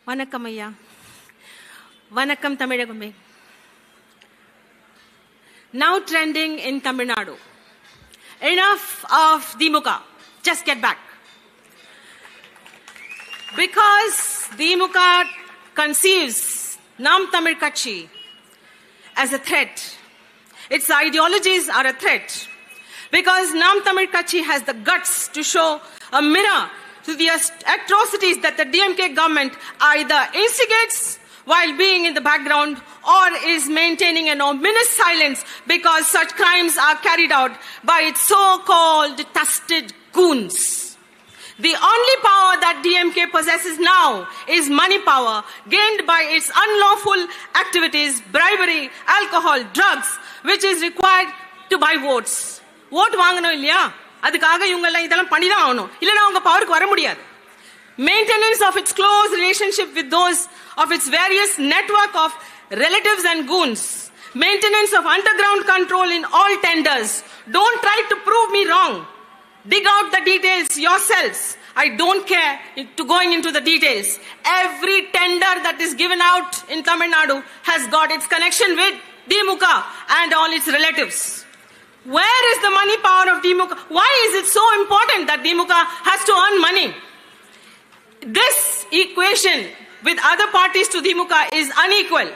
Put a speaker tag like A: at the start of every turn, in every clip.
A: வணக்கம் ஐயா. வணக்கம் தமிழகமே. Now trending in Tamil Nadu. Enough of Dimuka. Just get back. Because Dimuka conceives Nam Tamil Katchi as a threat. Its ideologies are a threat. Because Nam Tamil Katchi has the guts to show a mirror to the atrocities that the DMK government either instigates while being in the background or is maintaining an ominous silence because such crimes are carried out by its so-called trusted goons. The only power that DMK possesses now is money power gained by its unlawful activities, bribery, alcohol, drugs, which is required to buy votes. Vote வாங்கணும் இல்லையா? அதுக்காக இவங்க எல்லாம் இதெல்லாம் பண்ணி தான் ஆகணும். இல்லைன்னா அவங்க பவருக்கு வர முடியாது. Maintenance of its close relationship with those of its various network of relatives and goons. Maintenance of underground control in all tenders. Don't try to prove me wrong. Dig out the details yourselves. I don't care to going into the details. Every tender that is given out in Tamil Nadu has got its connection with Dimuka and all its relatives. Where is the money power of Dimuka? Why is it so important that Dimuka has to earn money? This equation with other parties to Dimuka is unequal.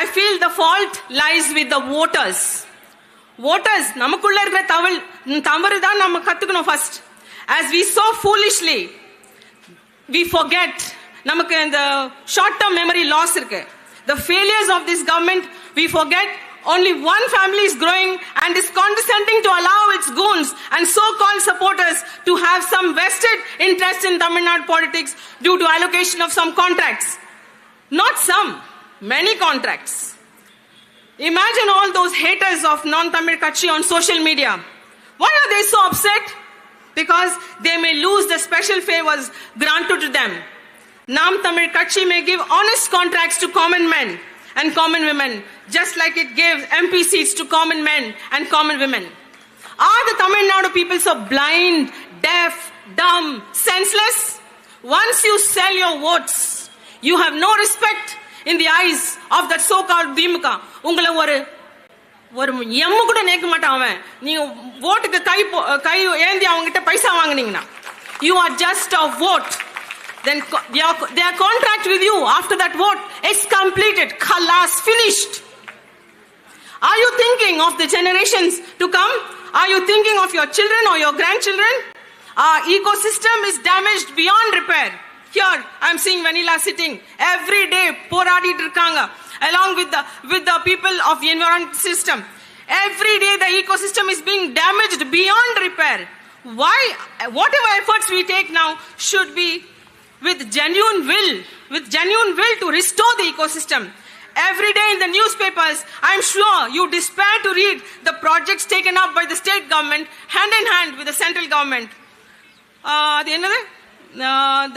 A: I feel the fault lies with the voters. Voters, நமக்குள்ள இருக்கிற தவறு தான் நம்ம கத்துக்கணும் first. As we so foolishly, we forget, நமக்கு இந்த short term memory loss இருக்கு. The failures of this government, we forget only one family is growing and is condescending to allow its goons and so-called supporters to have some vested interest in Tamil Nadu politics due to allocation of some contracts. Not some, many contracts. Imagine all those haters of non-Tamil Katchi on social media. Why are they so upset? Because they may lose the special favors granted to them. Nam Tamil Katchi may give honest contracts to common men and common women, just like it gives MP seats to common men and common women. Are the Tamil Nadu people so blind, deaf, dumb, senseless? Once you sell your votes, you have no respect in the eyes of that so-called Dimuka. உங்களை ஒரு M கூட நேக்க மாட்டான் அவன். நீங்க voteக்கு கை ஏந்தி அவங்ககிட்ட பைசா வாங்குனீங்கன்னா, you are just a vote. Then their contract with you after that vote is completed. Khalas, finished. Are you thinking of the generations to come? Are you thinking of your children or your grandchildren? Our ecosystem is damaged beyond repair. Here, I'm seeing Vanilla sitting every day, போராடிட்டு இருக்காங்க, along with the people of the environment system. Every day, the ecosystem is being damaged beyond repair. Why? Whatever efforts we take now should be with genuine will to restore the ecosystem. Every day in the newspapers, I'm sure you despair to read the projects taken up by the state government hand in hand with the central government.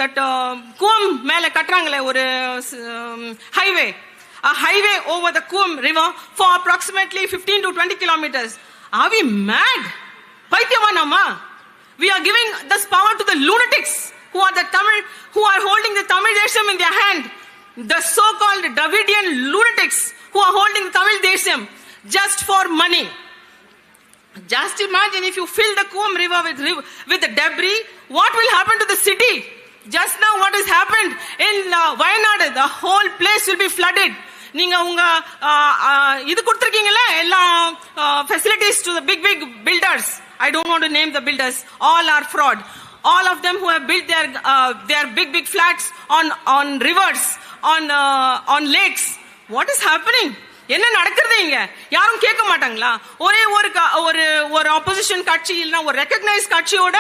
A: That Coom மேல கட்டறாங்களே ஒரு highway, a highway over the Coom river for approximately 15 to 20 kilometers. Are we mad? பைத்தியமா நாம? We are giving this power to the lunatics who are holding the Tamil Desham in their hand. The so-called Dravidian lunatics who are holding the Tamil Desham just for money. Just imagine if you fill the Coom river with the debris, what will happen to the city? Just now what has happened in Wayanad, the whole place will be flooded. நீங்க உங்க இது கொடுத்திருக்கீங்கல எல்லா facilities to the big builders. I don't want to name the builders. All are fraud. All of them who have built their big flats on rivers, on lakes. What is happening? என்ன நடக்குது இங்க? யாரும் கேட்க மாட்டாங்களா? ஒரே ஒரு opposition கட்சி இல்லனா ஒரு recognized கட்சியோட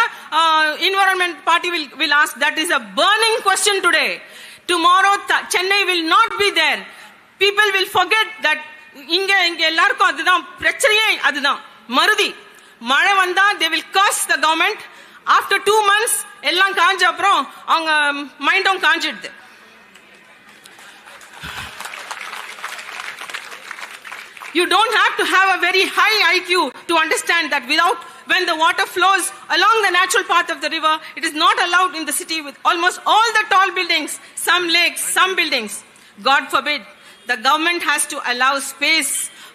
A: environment party will ask. That is a burning question today. Tomorrow Chennai will not be there. People will forget that இங்க எல்லாருக்கும் அதுதான் பிரச்சனையே, அதுதான் மருதி. மழை வந்தா they will curse the government. After 2 months எல்லாம் காஞ்ச அப்புறம் அவங்க மைண்டும் காஞ்சிடுது. You don't have to have a very high IQ to understand that when the water flows along the natural path of the river, it is not allowed in the city with almost all the tall buildings, some lakes, some buildings. God forbid. The government has to allow space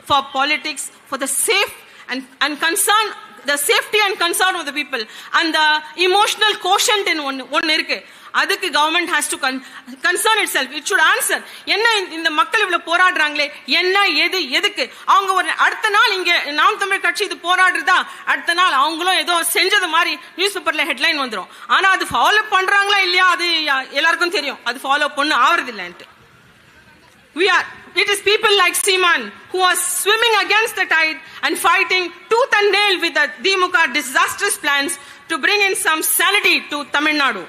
A: for politics, for the safe and concern, the safety and concern of the people, and the emotional quotient in one irukku. அதுக்கு government has to concern itself. It should answer. என்ன இந்த மக்கள் இவ்வளவு போராடுறாங்களே, என்ன எது எதுக்கு? அவங்க ஒரு அடுத்த நாள் இங்க நாம் தமிழ் கட்சி இது போராடுறதா, அடுத்த நாள் அவங்களும் ஏதோ செஞ்சது மாதிரி நியூஸ் பேப்பர்ல ஹெட்லைன் வந்துரும். ஆனா அது ஃபாலோ பண்றாங்களா இல்லையா அது எல்லாருக்கும் தெரியும். அது ஃபாலோ பண்ண ஆவறது இல்லைன்ட்டு. It is people like Seeman who are swimming against the tide and fighting tooth and nail with the Dimuka disastrous plans to bring in some sanity to Tamil Nadu.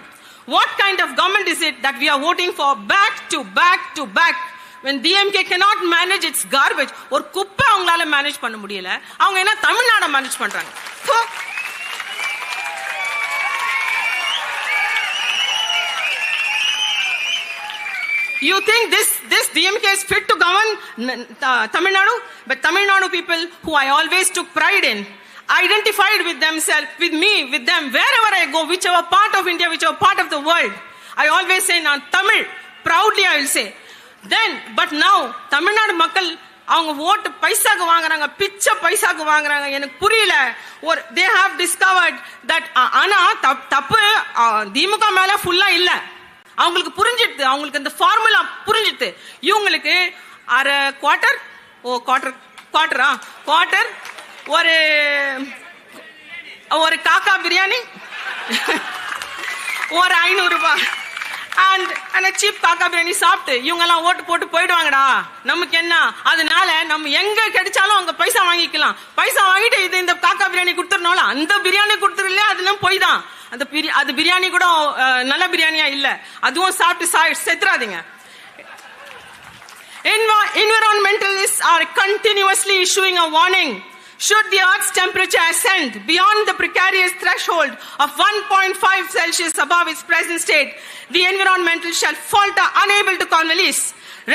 A: What kind of government is it that we are voting for back to back to back when DMK cannot manage its garbage? Or குப்பை அவங்களால manage பண்ண முடியல, அவங்க என்ன Tamil Nadu manage பண்றாங்க? You think this DMK is fit to govern Tamil Nadu? But Tamil Nadu people who I always took pride in, identified with themselves, with me, with them, wherever I go, whichever part of India, whichever part of the world, I always say, now Tamil, proudly I will say. Then, but now, Tamil Nadu மக்கள் அவங்க ஓட்டு பைசாக்கு வாங்குறாங்க, பிச்சை பைசாக்கு வாங்குறாங்க. எனக்கு புரியல. ஒரு they have discovered that ஆனா தப்பு திமுக மேல ஃபுல்லா இல்ல. அவங்களுக்கு புரிஞ்சிடுது, அவங்களுக்கு அந்த ஃபார்முலா புரிஞ்சிடுது. இவங்களுக்கு அரை குவார்டர் ஒரு காக்கா பிரியாணி ஒரு 500 ரூபாய் and சீப் காக்கா பிரியாணி சாப்பிட்டு இவங்க எல்லாம் ஓட்டு போட்டு போயிடுவாங்கடா. நமக்கு என்ன? அதனால நம்ம எங்க கிடைச்சாலும் அங்க பைசா வாங்கிக்கலாம். பைசா வாங்கிட்டு இது இந்த காக்கா பிரியாணி கொடுத்துருனால அந்த பிரியாணி கொடுத்துருல, அதெல்லாம் போய் தான். அது பிரியாணி கூட நல்ல பிரியாணியா இல்ல, அதுவும் சாப்பிட்டு செத்துறாதீங்க. Environmentalists are continuously issuing a warning. Should the Earth's temperature ascend beyond the precarious threshold of 1.5 Celsius above its present state, the environmentalists shall falter, unable to convalesce,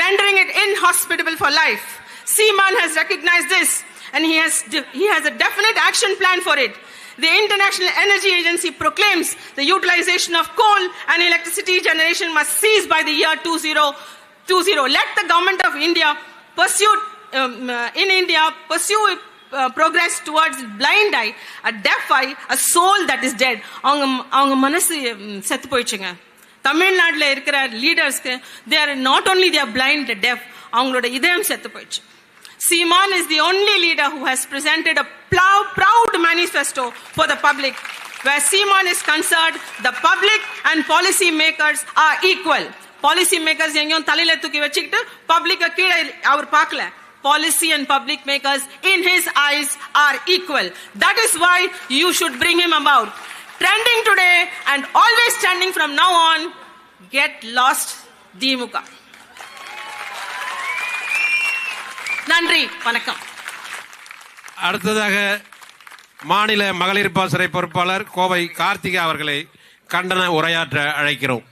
A: rendering it inhospitable for life. Seeman has recognized this, and he has a definite action plan for it. The International Energy Agency proclaims the utilization of coal and electricity generation must cease by the year 2020. Let the government of India pursue progress towards blind eye, a deaf eye, a soul that is dead. அவங்க மனசு செத்து போயிடுச்சுங்க. தமிழ்நாட்டில் இருக்கிற லீடர்ஸ்க்கு they are not only they are blind, deaf, அவங்களோட இதயம் செத்து போயிடுச்சு. Seeman is the only leader who has presented a proud manifesto for the public. Where Seeman is concerned, the public and policy makers are equal. Policy makers எங்கேயும் தலையில தூக்கி வச்சுக்கிட்டு பப்ளிக்க கீழே அவர் பார்க்கல. Policy and public makers in his eyes are equal. That is why you should bring him about. Trending today and always trending from now on, get lost Dimuka. நன்றி, வணக்கம்.
B: அடுத்ததாக மாநில மகளிர் பாசறை பொறுப்பாளர் கோவை கார்த்திகா அவர்களை கண்டன உரையாற்ற அழைக்கிறோம்.